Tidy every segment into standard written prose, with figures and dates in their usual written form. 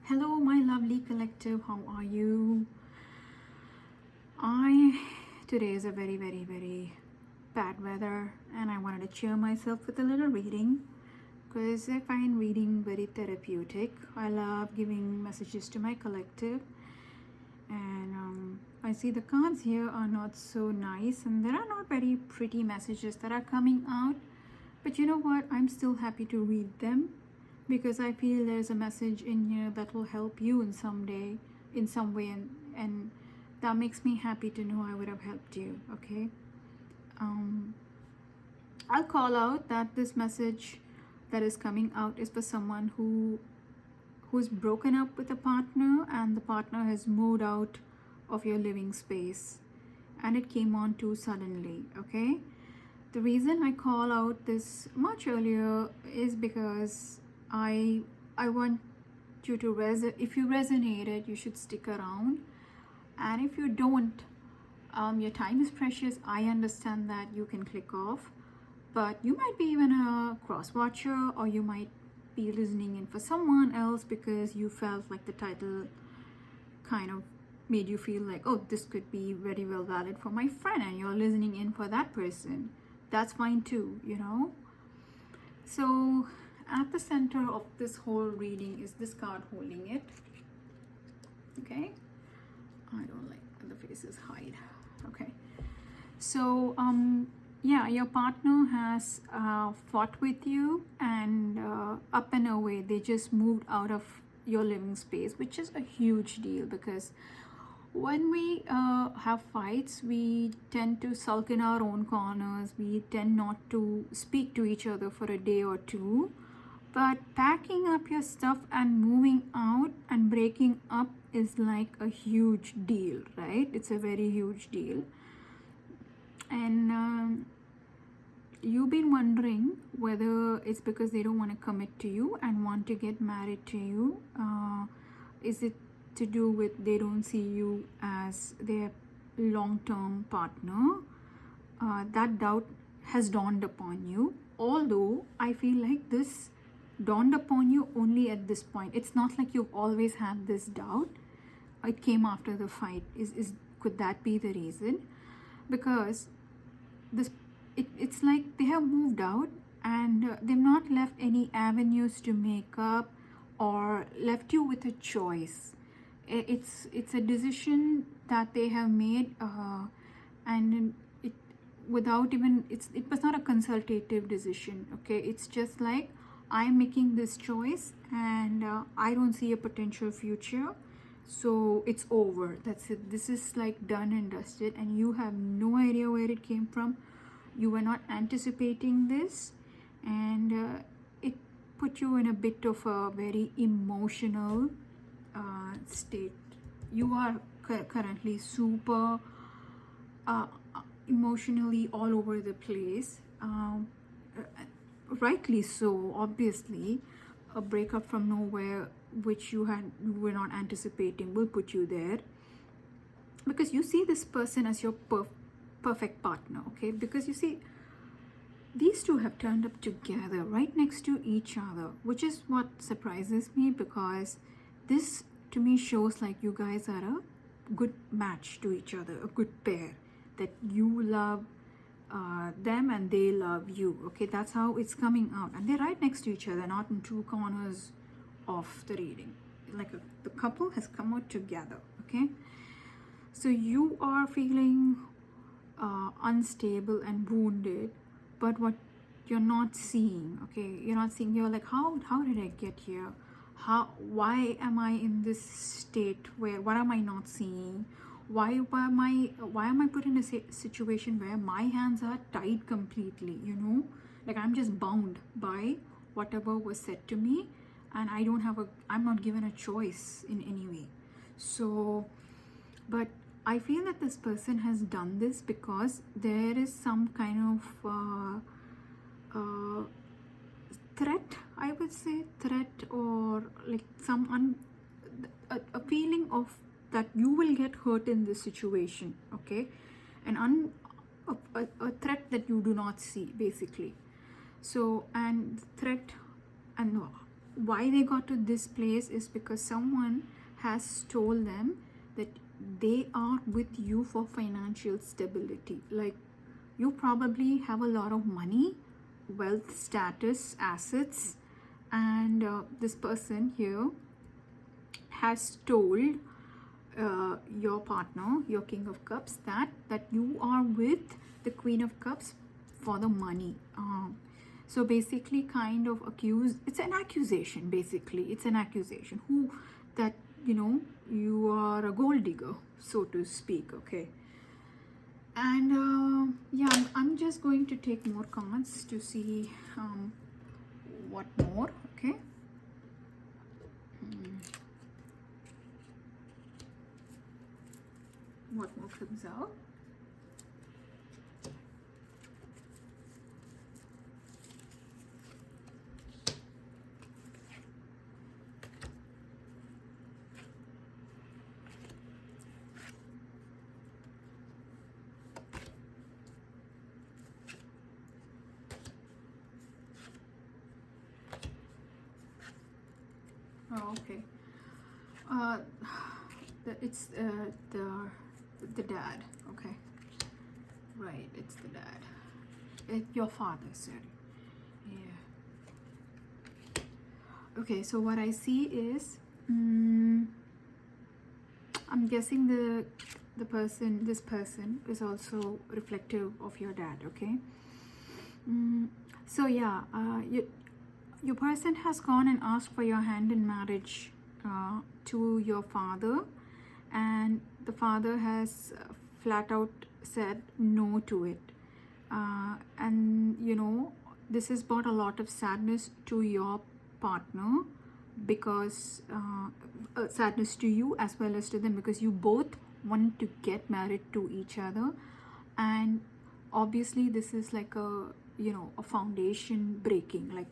Hello, my lovely collective. How are you? Today is a very bad weather, and I wanted to cheer myself with a little reading because I find reading very therapeutic. I love giving messages to my collective, and I see the cards here are not so nice, and there are not very pretty messages that are coming out. But you know what? I'm still happy to read them because I feel there's a message in here that will help you in some way, and that makes me happy to know I would have helped you. Okay. um, I'll call out that this message that is coming out is for someone who's broken up with a partner, and the partner has moved out of your living space, and it came on too suddenly. Okay. The reason I call out this much earlier is because I want you to if you resonated, you should stick around, and if you don't, your time is precious. I understand that. You can click off, but you might be even a cross watcher, or you might be listening in for someone else because you felt like the title kind of made you feel like, oh, this could be very well valid for my friend, and you're listening in for that person. That's fine too, you know. So at the center of this whole reading is this card holding it. Okay, I don't like when the faces hide. Okay, so yeah, your partner has fought with you, and up and away, they just moved out of your living space, which is a huge deal because when we have fights, we tend to sulk in our own corners. We tend not to speak to each other for a day or two. But packing up your stuff and moving out and breaking up is like a huge deal, right? It's a very huge deal. And you've been wondering whether it's because they don't want to commit to you and want to get married to you. Is it to do with they don't see you as their long-term partner? That doubt has dawned upon you, although I feel like this dawned upon you only at this point. It's not like you've always had this doubt. It came after the fight. Could that be the reason? Because it's like they have moved out, and they've not left any avenues to make up or left you with a choice. It's a decision that they have made, and it without even it was not a consultative decision. Okay, it's just like, I'm making this choice, and I don't see a potential future, so it's over. That's it. This is like done and dusted, and you have no idea where it came from. You were not anticipating this, and it put you in a bit of a very emotional state. You are currently super emotionally all over the place. Rightly so. Obviously, a breakup from nowhere, which you were not anticipating, will put you there, because you see this person as your perfect partner. Okay, because you see, these two have turned up together right next to each other, which is what surprises me, because this to me shows like you guys are a good match to each other, a good pair, that you love them and they love you. Okay, that's how it's coming out, and they're right next to each other, not in two corners of the reading. Like the couple has come out together. Okay, so you are feeling unstable and wounded, but what you're not seeing, okay, you're like, how did I get here? Why am I in this state? What am I not seeing? Why am I put in a situation where my hands are tied completely, like I'm just bound by whatever was said to me, and I'm not given a choice in any way. So, but I feel that this person has done this because there is some kind of threat, I would say, or like a feeling of that you will get hurt in this situation. Okay, a threat that you do not see, basically. So, and threat, and why they got to this place is because someone has told them that they are with you for financial stability. Like, you probably have a lot of money, wealth, status, assets, and this person here has told your partner, your King of Cups, that you are with the Queen of Cups for the money. So basically, kind of accuse. It's an accusation. Basically, it's an accusation. Who that you are a gold digger, so to speak. Okay. And yeah, I'm just going to take more cards to see what more. Okay. What more comes out? Oh, okay. Uh, it's the dad. Okay, right. It's the dad. Your father, sorry. Yeah. Okay. So what I see is, I'm guessing this person is also reflective of your dad. Okay. So yeah, your person has gone and asked for your hand in marriage to your father, and the father has flat out said no to it. And this has brought a lot of sadness to your partner, because sadness to you as well as to them, because you both want to get married to each other. And obviously this is like a foundation breaking. Like,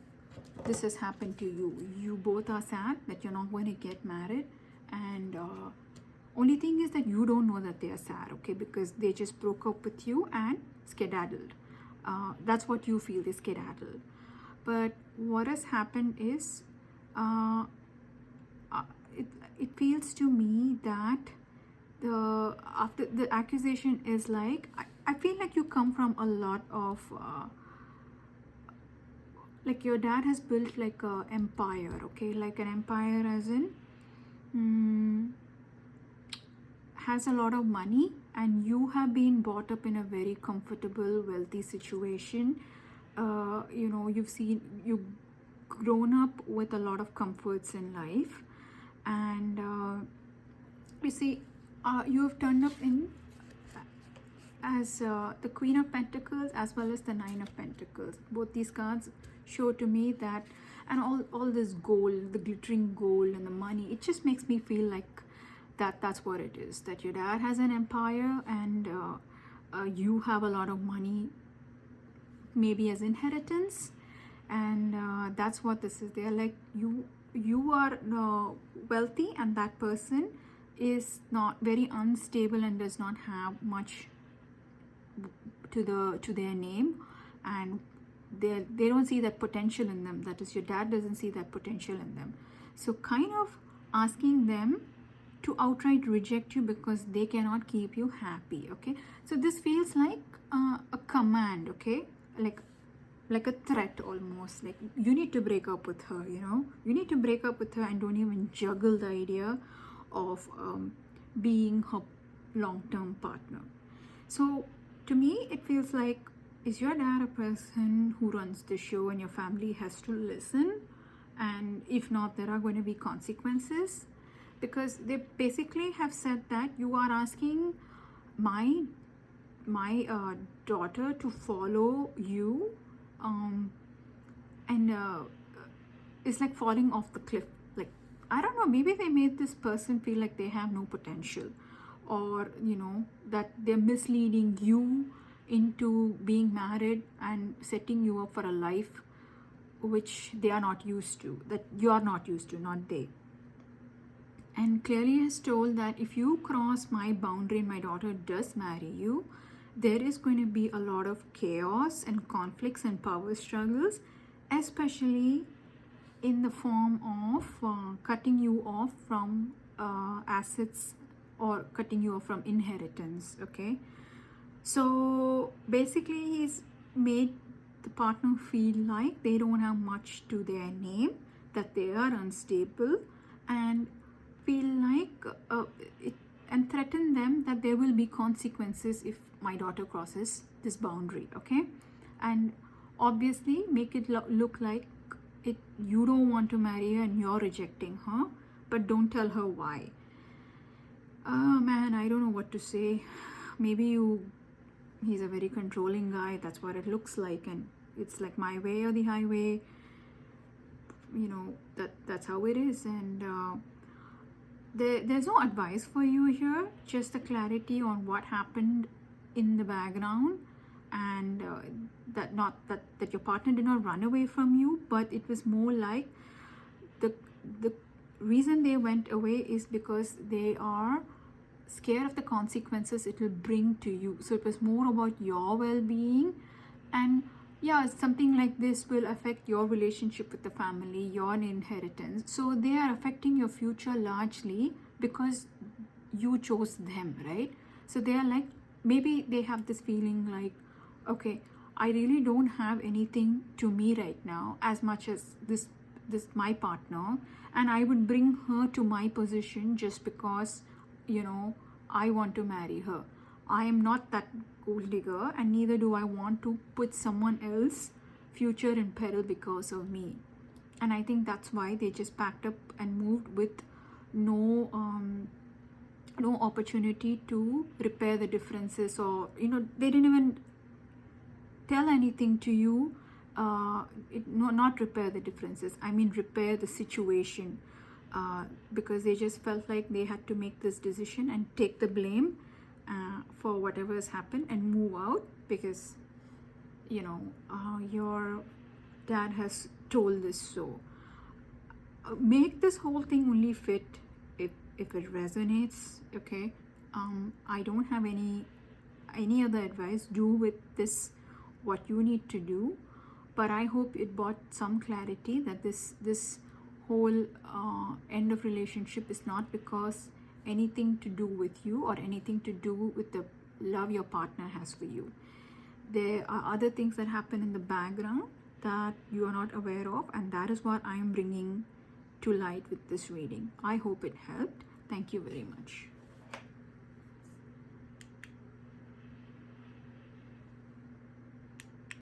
this has happened to you both are sad that you're not going to get married, and only thing is that you don't know that they are sad, okay, because they just broke up with you and skedaddled. That's what you feel, they skedaddled. But what has happened is, it feels to me that after the accusation is like, I feel like you come from a lot of like, your dad has built like a empire, okay, like an empire as in has a lot of money, and you have been brought up in a very comfortable, wealthy situation. You've grown up with a lot of comforts in life, and you see, you have turned up in as the Queen of Pentacles as well as the Nine of Pentacles. Both these cards show to me that, and all this gold, the glittering gold and the money, it just makes me feel like that's what it is, that your dad has an empire, and you have a lot of money, maybe as inheritance, and that's what this is. They're like, you are wealthy, and that person is not very unstable and does not have much to their name, and they don't see that potential in them. That is, your dad doesn't see that potential in them. So kind of asking them to outright reject you because they cannot keep you happy. Okay, so this feels like a command, okay, like a threat almost. Like, you need to break up with her, you need to break up with her, and don't even juggle the idea of being her long-term partner. So to me it feels like, is your dad a person who runs the show and your family has to listen? And if not, there are going to be consequences, because they basically have said that you are asking my daughter to follow you, and it's like falling off the cliff. Like, I don't know, maybe they made this person feel like they have no potential, or that they're misleading you into being married and setting you up for a life which they are not used to, that you are not used to, not they. And clearly has told that if you cross my boundary and my daughter does marry you, there is going to be a lot of chaos and conflicts and power struggles, especially in the form of cutting you off from assets or cutting you off from inheritance. Okay, so basically he's made the partner feel like they don't have much to their name, that they are unstable, and feel like it, and threaten them that there will be consequences if my daughter crosses this boundary. Okay, and obviously make it look like it, you don't want to marry her and you're rejecting her, but don't tell her why. Oh man, I don't know what to say. Maybe he's a very controlling guy, that's what it looks like, and it's like my way or the highway, you know, that's how it is. And there's no advice for you here, just a clarity on what happened in the background, and that your partner did not run away from you, but it was more like the reason they went away is because they are scared of the consequences it will bring to you. So it was more about your well-being, and yeah, something like this will affect your relationship with the family, your inheritance. So they are affecting your future largely because you chose them, right? So they are like, maybe they have this feeling like, okay, I really don't have anything to me right now as much as this my partner, and I would bring her to my position just because, you know, I want to marry her. I am not that gold digger, and neither do I want to put someone else's future in peril because of me. And I think that's why they just packed up and moved with no opportunity to repair the differences, or you know, they didn't even tell anything to you. Not repair the differences, I mean repair the situation, because they just felt like they had to make this decision and take the blame for whatever has happened and move out, because you know, your dad has told this. So make this whole thing only fit if it resonates. Okay, I don't have any other advice. Do with this what you need to do, but I hope it brought some clarity that this whole end of relationship is not because anything to do with you or anything to do with the love your partner has for you. There are other things that happen in the background that you are not aware of, and that is what I am bringing to light with this reading. I hope it helped. Thank you very much.